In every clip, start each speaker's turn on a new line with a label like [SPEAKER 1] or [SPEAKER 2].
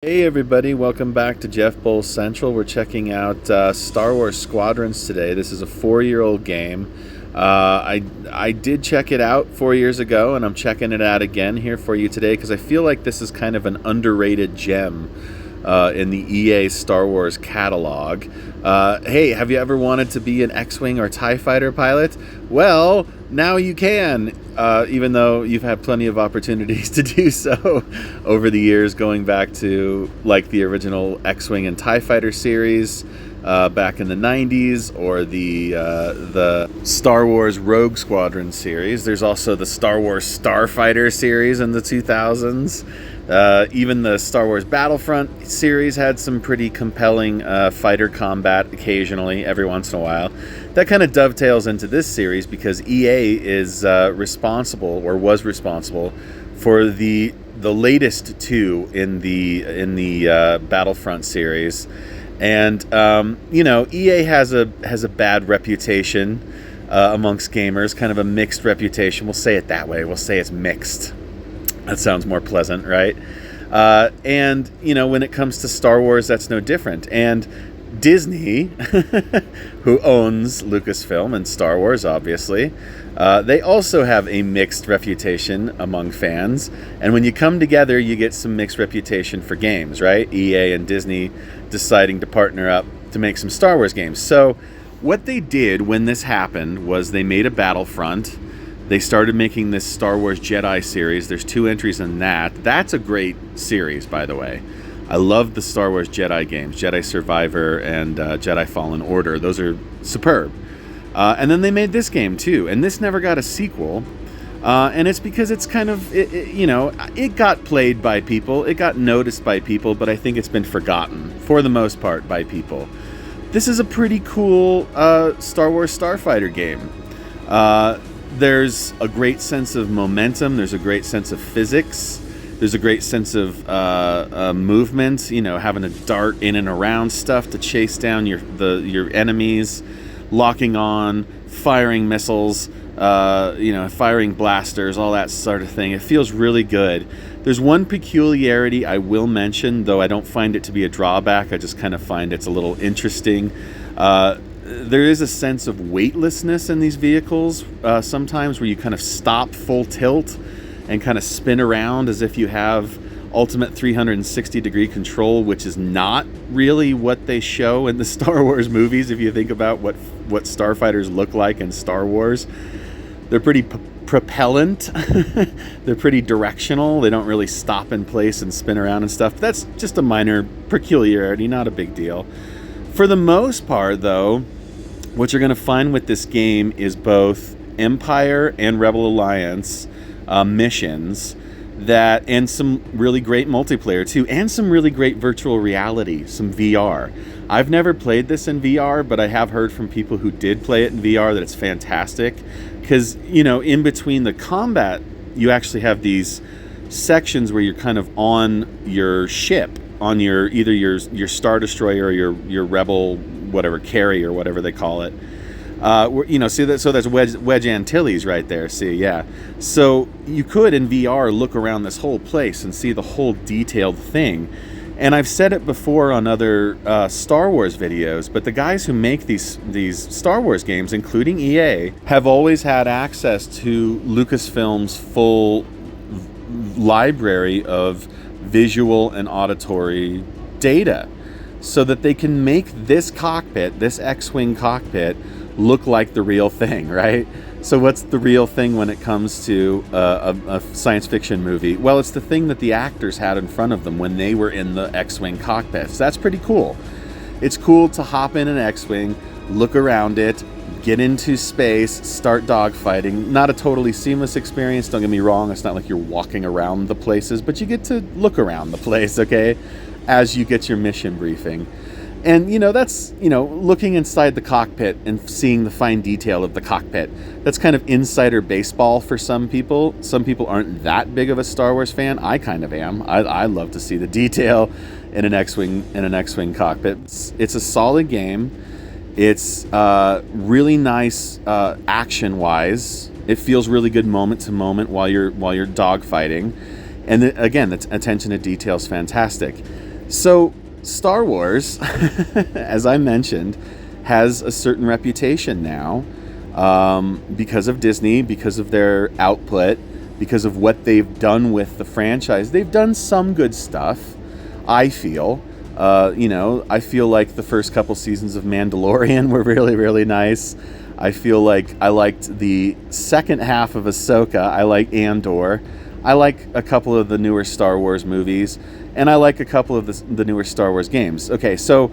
[SPEAKER 1] Hey everybody, welcome back to Jeff Bowles Central. We're checking out Star Wars Squadrons today. This is a 4-year-old game. I did check it out 4 years ago, and I'm checking it out again here for you today because I feel like this is kind of an underrated gem in the EA Star Wars catalog. Hey, have you ever wanted to be an X-Wing or TIE fighter pilot? Well, now you can, even though you've had plenty of opportunities to do so over the years, going back to like the original X-Wing and TIE fighter series back in the 90s, or the Star Wars Rogue Squadron series. There's also the Star Wars Starfighter series in the 2000s. Even the Star Wars Battlefront series had some pretty compelling fighter combat occasionally, every once in a while. That kind of dovetails into this series because EA is responsible, or was responsible, for the latest two in the Battlefront series. And EA has a bad reputation amongst gamers, kind of a mixed reputation. We'll say it that way. We'll say it's mixed. That sounds more pleasant, right? And when it comes to Star Wars, that's no different. And Disney, who owns Lucasfilm and Star Wars, obviously, they also have a mixed reputation among fans. And when you come together, you get some mixed reputation for games, right? EA and Disney deciding to partner up to make some Star Wars games. So what they did when this happened was they made a Battlefront. They started making this Star Wars Jedi series. There's 2 entries in that. That's a great series, by the way. I love the Star Wars Jedi games, Jedi Survivor and Jedi Fallen Order. Those are superb. And then they made this game, too. And this never got a sequel. And it's because it's kind of, it got played by people. It got noticed by people, but I think it's been forgotten, for the most part, by people. This is a pretty cool Star Wars Starfighter game. There's a great sense of momentum. There's a great sense of physics. There's a great sense of movement. Having to dart in and around stuff to chase down your enemies, locking on, firing missiles, firing blasters, all that sort of thing. It feels really good. There's one peculiarity I will mention, though I don't find it to be a drawback. I just kind of find it's a little interesting. There is a sense of weightlessness in these vehicles sometimes, where you kind of stop full tilt and kind of spin around as if you have ultimate 360-degree control, which is not really what they show in the Star Wars movies. If you think about what starfighters look like in Star Wars, they're pretty propellant. They're pretty directional. They don't really stop in place and spin around and stuff. But that's just a minor peculiarity, not a big deal. For the most part, though, what you're going to find with this game is both Empire and Rebel Alliance missions, and some really great multiplayer too, and some really great virtual reality, some VR. I've never played this in VR, but I have heard from people who did play it in VR that it's fantastic, because in between the combat, you actually have these sections where you're kind of on your ship, on either your Star Destroyer or your Rebel whatever carrier, whatever they call it. So that's Wedge Antilles right there. See, yeah. So you could in VR look around this whole place and see the whole detailed thing. And I've said it before on other Star Wars videos, but the guys who make these Star Wars games, including EA, have always had access to Lucasfilm's full library of visual and auditory data, so that they can make this cockpit, this X-Wing cockpit, look like the real thing, right? So what's the real thing when it comes to a science fiction movie? Well, it's the thing that the actors had in front of them when they were in the X-Wing cockpits. That's pretty cool. It's cool to hop in an X-Wing, look around it, get into space, start dogfighting. Not a totally seamless experience, don't get me wrong. It's not like you're walking around the places, but you get to look around the place, okay, as you get your mission briefing. And, that's, looking inside the cockpit and seeing the fine detail of the cockpit. That's kind of insider baseball for some people. Some people aren't that big of a Star Wars fan. I kind of am. I love to see the detail in an X-Wing cockpit. It's a solid game. It's really nice action-wise. It feels really good moment to moment while you're dogfighting. And again, the attention to detail is fantastic. So, Star Wars, as I mentioned, has a certain reputation now because of Disney, because of their output, because of what they've done with the franchise. They've done some good stuff, I feel. I feel like the first couple seasons of Mandalorian were really, really nice. I feel like I liked the second half of Ahsoka. I like Andor. I like a couple of the newer Star Wars movies, and I like a couple of the newer Star Wars games. Okay, so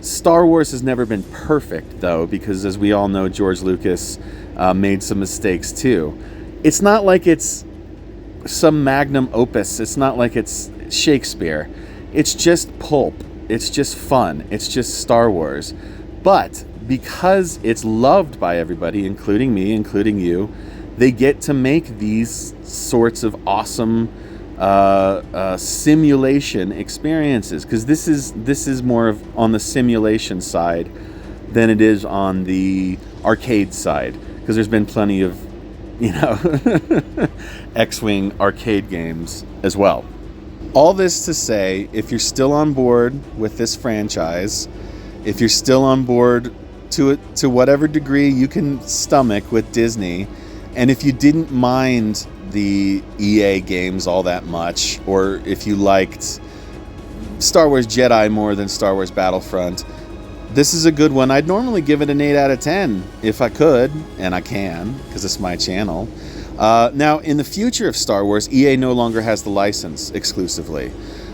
[SPEAKER 1] Star Wars has never been perfect, though, because as we all know, George Lucas made some mistakes, too. It's not like it's some magnum opus. It's not like it's Shakespeare. It's just pulp. It's just fun. It's just Star Wars. But because it's loved by everybody, including me, including you, they get to make these sorts of awesome simulation experiences, because this is more of on the simulation side than it is on the arcade side, because there's been plenty of X-Wing arcade games as well. All this to say, if you're still on board with this franchise, if you're still on board to whatever degree you can stomach with Disney, and if you didn't mind the EA games all that much, or if you liked Star Wars Jedi more than Star Wars Battlefront, this is a good one. I'd normally give it an 8 out of 10 if I could, and I can, because it's my channel. Now, in the future of Star Wars, EA no longer has the license exclusively,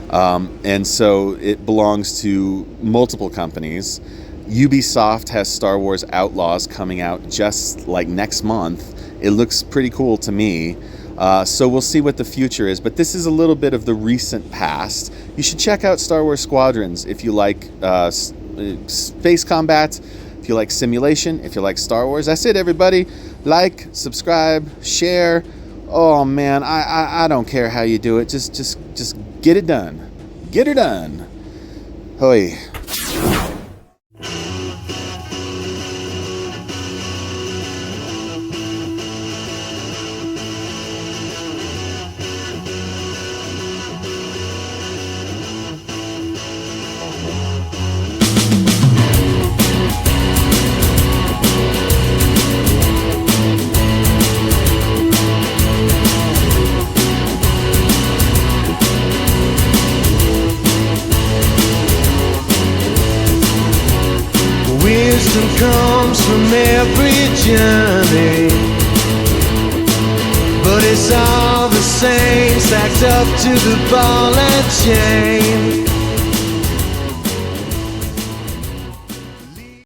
[SPEAKER 1] and so it belongs to multiple companies. Ubisoft has Star Wars Outlaws coming out just like next month. It looks pretty cool to me. So we'll see what the future is. But this is a little bit of the recent past. You should check out Star Wars Squadrons if you like space combat, if you like simulation, if you like Star Wars. That's it, everybody. Like, subscribe, share. Oh man, I don't care how you do it. Just get it done. Get her done. Hoi.
[SPEAKER 2] Wisdom comes from every journey, but it's all the same, stacked up to the ball and chain.